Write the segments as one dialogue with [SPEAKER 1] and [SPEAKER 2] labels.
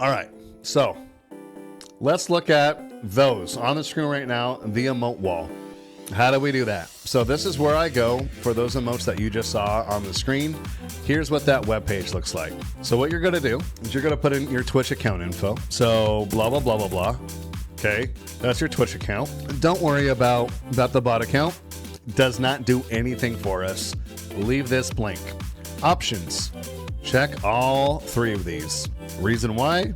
[SPEAKER 1] All right, so let's look at those on the screen right now, the emote wall. How do we do that? So this is where I go for those emotes that you just saw on the screen. Here's what that web page looks like. So what you're gonna do is you're gonna put in your Twitch account info. So blah, blah, blah, blah, blah. Okay, that's your Twitch account. Don't worry about the bot account. Does not do anything for us. Leave this blank. Options. Check all 3 of these. Reason why?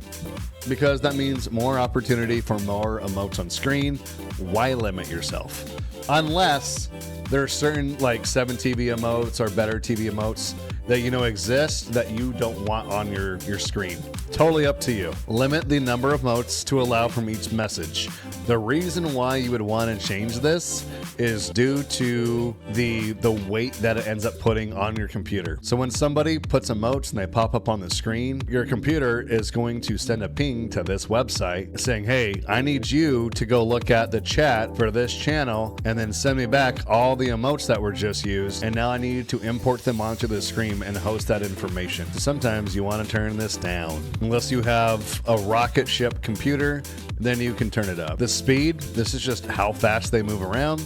[SPEAKER 1] Because that means more opportunity for more emotes on screen. Why limit yourself? Unless there are certain like 7 TV emotes or better TV emotes that you know exist that you don't want on your screen. Totally up to you. Limit the number of emotes to allow from each message. The reason why you would want to change this is due to the weight that it ends up putting on your computer. So when somebody puts emotes and they pop up on the screen, your computer is going to send a ping to this website saying, hey, I need you to go look at the chat for this channel and then send me back all the emotes that were just used. And now I need to import them onto the screen and host that information. So sometimes you want to turn this down. Unless you have a rocket ship computer, then you can turn it up. The speed, this is just how fast they move around.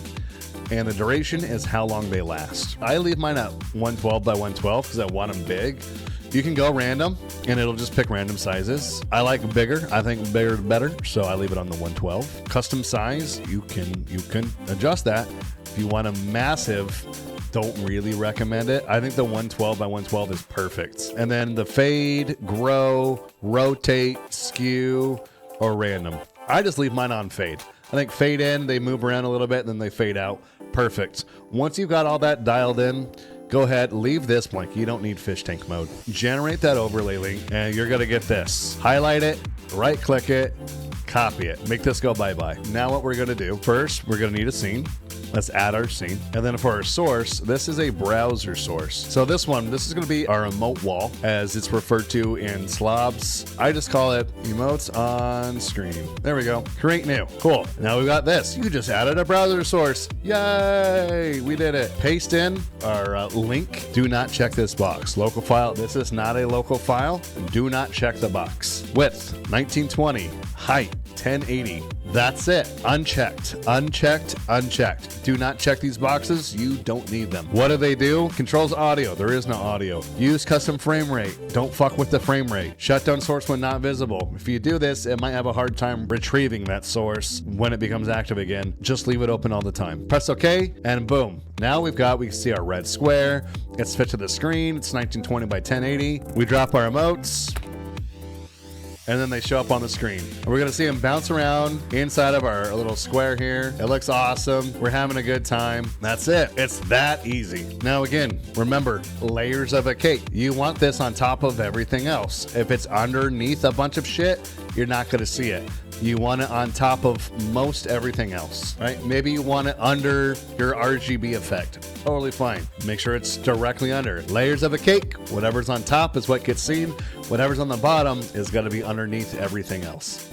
[SPEAKER 1] And the duration is how long they last. I leave mine at 112 by 112 because I want them big. You can go random and it'll just pick random sizes. I like bigger. I think bigger is better, so I leave it on the 112. Custom size, you can adjust that. If you want a massive, don't really recommend it. I think the 112 by 112 is perfect. And then the fade, grow, rotate, skew, or random. I just leave mine on fade. I think fade in, they move around a little bit, and then they fade out. Perfect. Once you've got all that dialed in, go ahead, leave this blank. You don't need fish tank mode. Generate that overlay link, and you're gonna get this. Highlight it, right click it, copy it. Make this go bye-bye. Now what we're gonna do, first, we're gonna need a scene. Let's add our scene. And then for our source, this is a browser source. So this is gonna be our emote wall, as it's referred to in slobs. I just call it emotes on screen. There we go. Create new. Cool. Now we've got this. You just added a browser source. Yay! We did it. Paste in our link. Do not check this box. Local file. This is not a local file. Do not check the box. Width, 1920. Height, 1080. That's it. Unchecked, unchecked, unchecked. Do not check these boxes. You don't need them. What do? Controls audio. There is no audio. Use custom frame rate. Don't fuck with the frame rate. Shut down source when not visible. If you do this, it might have a hard time retrieving that source when it becomes active again. Just leave it open all the time. Press OK, and boom. Now we can see our red square. It's fit to the screen. It's 1920 by 1080. We drop our emotes, and then they show up on the screen. And we're gonna see them bounce around inside of our little square here. It looks awesome. We're having a good time. That's it. It's that easy. Now again, remember, layers of a cake. You want this on top of everything else. If it's underneath a bunch of shit, you're not gonna see it. You want it on top of most everything else, right? Maybe you want it under your RGB effect. Totally fine. Make sure it's directly under. Layers of a cake. Whatever's on top is what gets seen. Whatever's on the bottom is going to be underneath everything else.